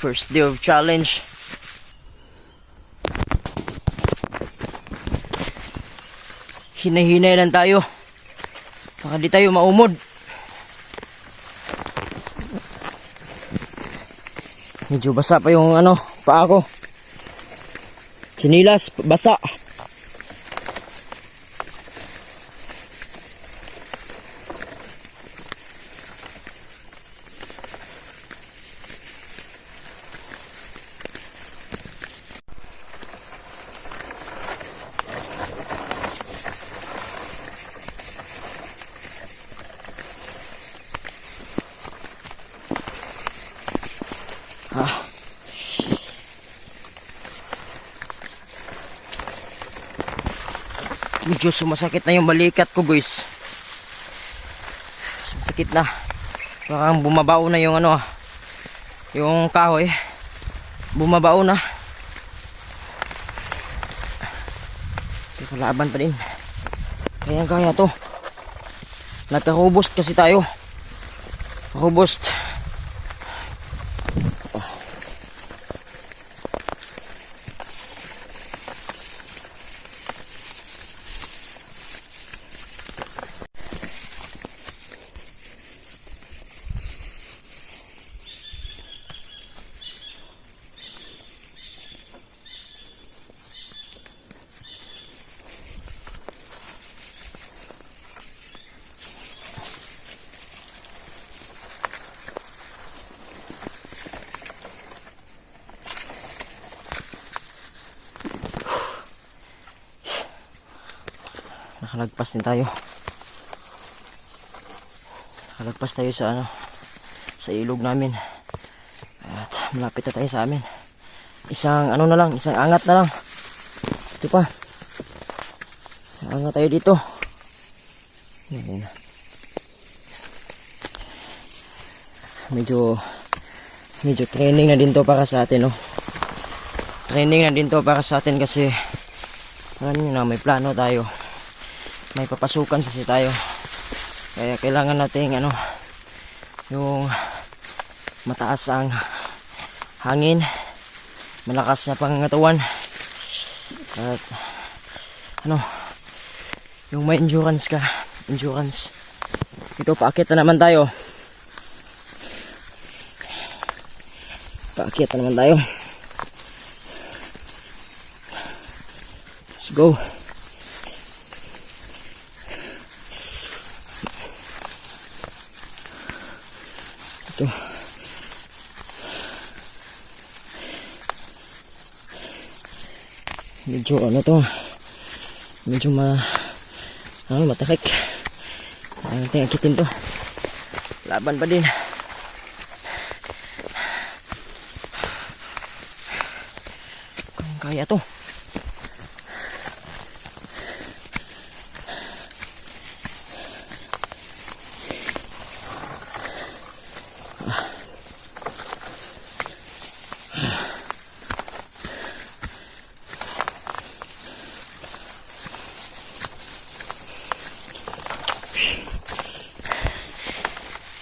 First day of challenge. Hinay-hinay lang tayo. Baka di tayo maumod. Medyo basa pa yung paa ko. Sinilas, basa. Medyo sumasakit na yung balikat ko, guys. Sumasakit na. Parang bumabao na yung yung kahoy. Bumabao na. Pero laban pa din. Kaya to. Nagka-robust kasi tayo. Robust. Nakalagpas din tayo. Nakalagpas tayo sa ilog namin. At malapit na tayo sa amin. Isang isang angat na lang. Ito pa. Angat tayo dito. Yan. Medyo training na din to para sa atin, no. Training na din to para sa atin kasi alam niyo na may plano tayo. May papasukan kasi tayo. Kaya kailangan natin yung mataas ang hangin, malakas na pangangatawan, at yung may endurance ka. Ito, paakyat na naman tayo. Let's go. Ito. Medyo medyo matakik. Natin akitin to. Laban pa din. Kaya to.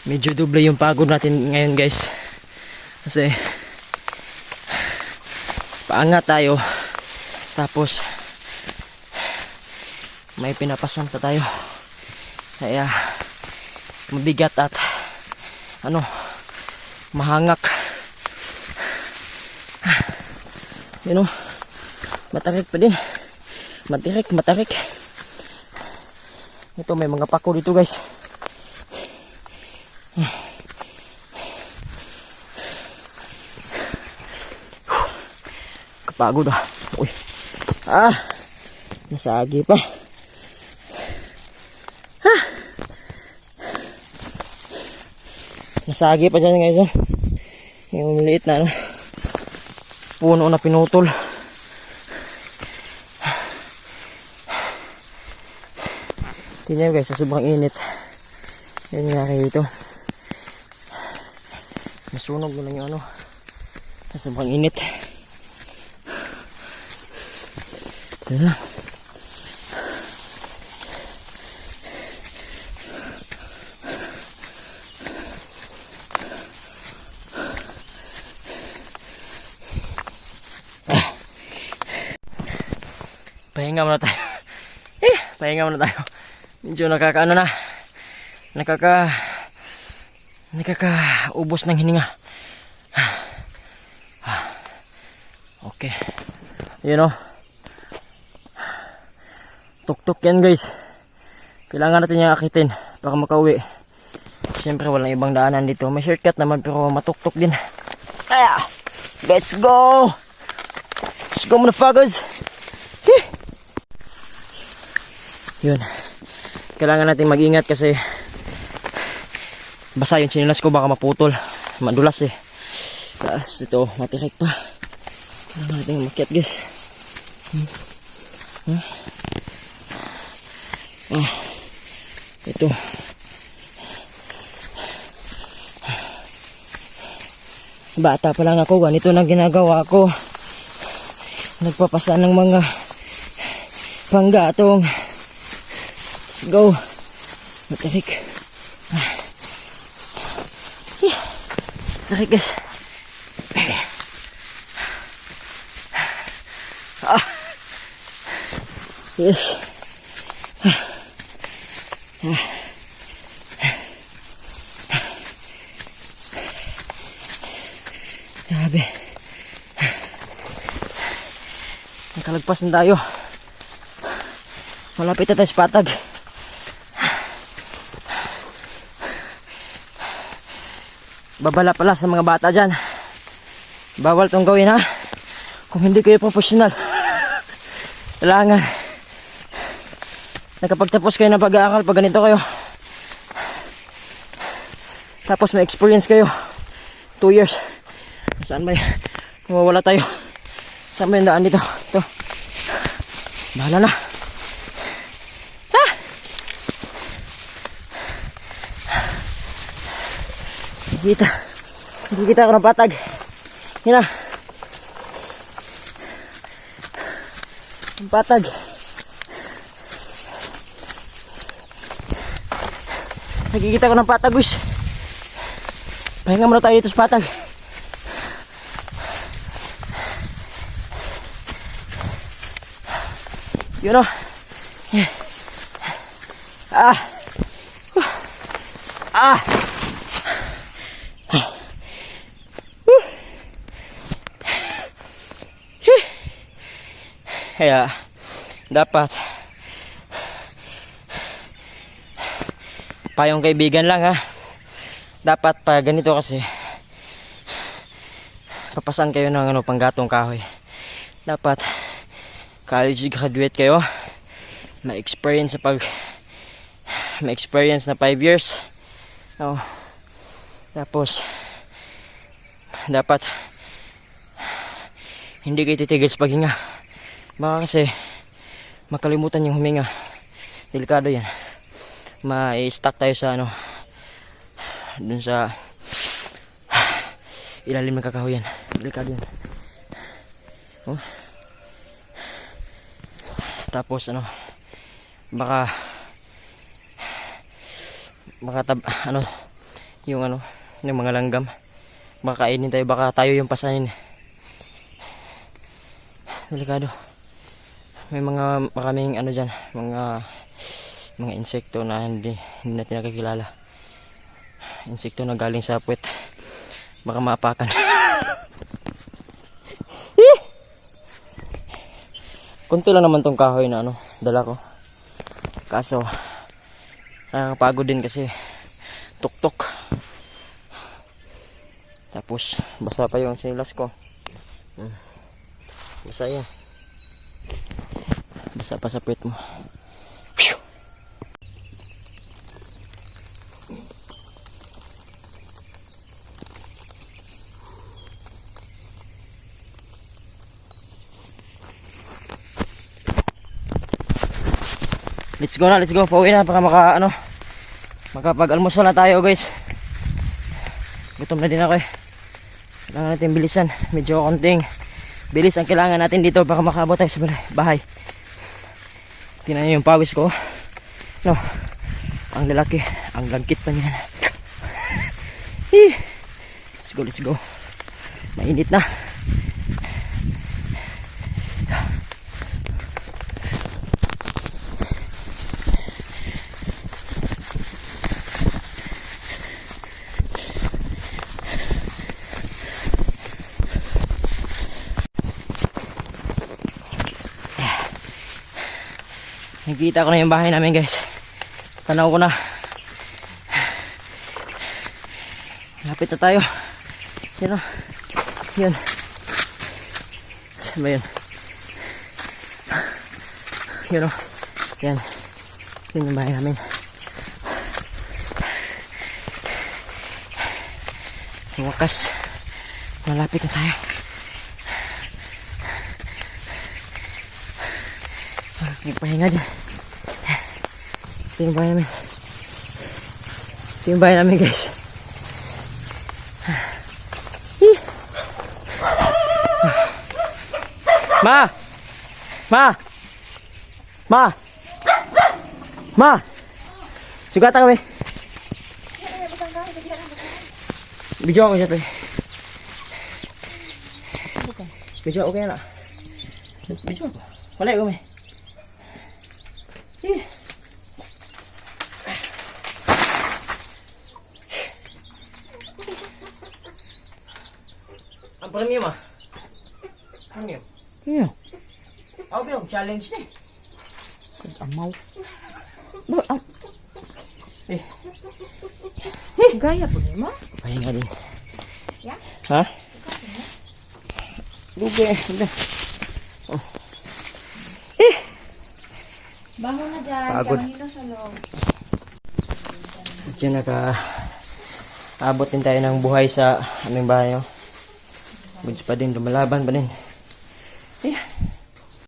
Medyo doble yung pagod natin ngayon, guys. Kasi paangat tayo. Tapos may pinapasan pa tayo. Kaya mabigat at mahangak. Matarik pa din. Matarik. Ito, may mga pako dito, guys. Kapagod Uy. Nasagi pa. Nasagi pa dyan, guys. Yung maliit na puno na pinutol. Tingnan nyo, guys, sa sobrang init. Yan yung nangyari dito. Nasunog na lang yung sa sobrang init. Yan lang. Pahinga muna tayo. Pahinga muna tayo. Medyo nakakaano na. Nakakaubos ng hininga. Okay. Yun o. Tuktok yan guys. Kailangan natin yung akitin para makauwi. Siyempre walang ibang daanan dito. May shortcut naman pero matuktok din. Kaya, let's go! Let's go motherfuckers! Yun. Kailangan natin mag-ingat kasi basa yung chinilas ko, baka maputol. Madulas eh. Tapos ito, matirik pa. Kailangan natin umakyat guys. Ito. Bata pa lang ako, ganito na ginagawa ko. Nagpapasa ng mga panggatong. Let's go. Matirik. Matirik guys. Yes. Grabe. Nakalagpas na tayo. Malapit na tayo sa patag. Babala pala sa mga bata dyan. Bawal tong gawin ha. Kung hindi kayo professional. Kailangan. Nakapagtapos kayo ng pag-aaral pag ganito kayo. Tapos may experience kayo. 2 years. Saan ba yun? Mawawala tayo. Saan ba yung daan dito? Ito. Bahala na. Nakikita ako ng patag. Yun na. Ang patag. Nakikita ko ng patag guys. Pahinga muna tayo dito sa patag. Yun o. Kaya dapat payong kaibigan lang ha. Dapat pa ganito kasi papasan kayo ng panggatong kahoy. Dapat college graduate kayo. May experience na 5 years. Tapos dapat hindi kayo titigil sa paghinga. Baka kasi makalimutan yung huminga. Delikado yan. Ma-stuck tayo sa dun sa ilalim ng kakahuyan. Delikado yan. Tapos baka yung mga langgam, baka kainin tayo, baka tayo yung pasanin. Delikado. May maraming dyan, mga insekto na hindi natin nakikilala. Insekto na galing sa puwet, baka maapakan. Kunti lang naman tong kahoy na dala ko. Kaso nakakapagod din kasi tuktok. Tapos basa pa yung sinilas ko. Basa yan. Basa pa sa puwet mo. Let's go na, let's go. Pauwi na para makapag-almusal na tayo, guys. Gutom na din ako eh. Kailangan natin bilisan. Medyo konting bilis ang kailangan natin dito para makaabot tayo sa bahay. Tingnan niyo yung pawis ko. Ang lalaki, ang lagkit pa niya. Let's go, let's go. Mainit na. Nakikita ko na yung bahay namin guys. Tanaw ko na. Lapit na tayo. Yan o. Yan. Saan ba yun? Yan o. Yan. Yan yung bahay namin. Sa wakas, malapit na tayo. Pahinga din. Ito yung bahay namin. Ito yung bahay namin guys. Ma! Ma! Ma! Ma! Sugata kami. Video ako siya to. Video ako kaya na. Video ako. Wala kami. Ang premium ah. Premium. Iya. Ako pinag challenge ni. Amaw. Eh, Gaya po niya, ma? pahinga din. Ya? Ha? Lugi. Hindi. Bangon na dyan. Pagod. Kamahilo sa loob. Diyan abot din tayo ng buhay sa aming bahay. No? Goods pa din, lumalaban pa din. Eh,